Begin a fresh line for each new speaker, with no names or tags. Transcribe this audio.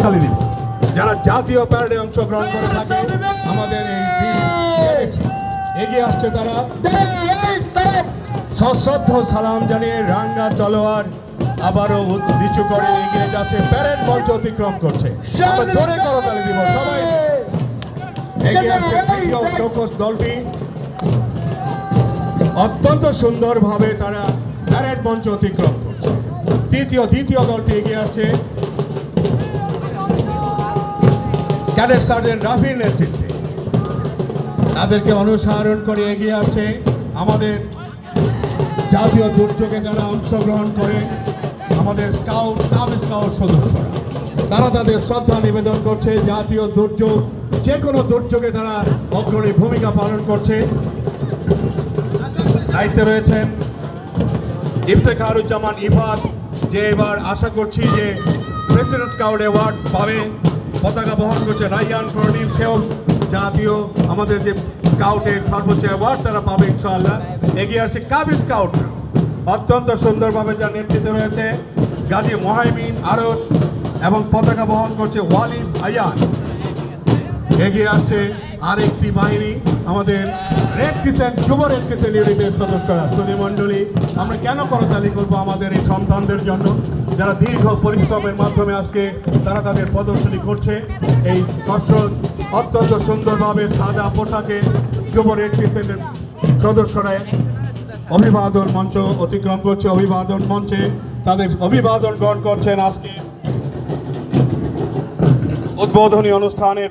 করতালি দিব যারা জাতীয় প্যারেডে অংশগ্রহণ করে থাকে। আমাদের এই এগিয়ে আসছে তারা, সশ্রদ্ধ সালাম জানিয়ে রাঙ্গা তলোয়ার আবারও নিচু করে এগিয়ে যাচ্ছে, প্যারেড মঞ্চ অতিক্রম করছে। আমরা জোরে করতালি দিব সবাই। এগিয়ে আসছে তৃতীয় চৌকস দলটি, অত্যন্ত সুন্দরভাবে তারা প্যারেড মঞ্চ অতিক্রম করছে। দ্বিতীয় দলটি এগিয়ে আসছে ক্যাডেট সার্জেন্ট রাফির নেতৃত্বে। তাদেরকে অনুসরণ করে এগিয়ে আসছে আমাদের জাতীয় দুর্যোগে যারা অংশগ্রহণ করে আমাদের স্কাউট সদস্যরা। তারা তাদের শ্রদ্ধা নিবেদন করছে। জাতীয় দুর্যোগ, যে কোনো দুর্যোগে তারা অগ্রণী ভূমিকা পালন করছে। দায়িত্বে রয়েছেন ইফতেখারুজ্জামান ইফাত, যে এবার আশা করছি যে প্রেসিডেন্ট স্কাউট অ্যাওয়ার্ড পাবে। পতাকা বহন করছে রাইয়ান প্রদীপ, সেও জাতীয় আমাদের যে স্কাউটের সর্বোচ্চ অ্যাওয়ার্ড তারা পাবে ইনশাআল্লাহ। এগিয়ে আসছে কাবি স্কাউট, অত্যন্ত সুন্দরভাবে যার নেতৃত্বে রয়েছে গাজী মোহাইমিন আরস, এবং পতাকা বহন করছে ওয়ালিদ আয়ান। এগিয়ে আসছে আরেকটি বাহিনী, আমাদের রেড ক্রিসেন্ট, যুব রেড ক্রিসেন্ট ইউনিটের সদস্যরা। সুধীমণ্ডলী, আমরা কেন করতালি করবো আমাদের এই সন্তানদের জন্য যারা দীর্ঘ পরিশ্রমের মাধ্যমে আজকে তারা তাদের প্রদর্শনী করছে। এই কসরত অত্যন্ত সুন্দরভাবে সাদা পোশাকে যুব রেড ক্রিসেন্টের সদস্যরা অভিবাদন মঞ্চ অতিক্রম করছে। অভিবাদন মঞ্চে তাদের অভিবাদন গ্রহণ করছেন আজকে উদ্বোধনী অনুষ্ঠানের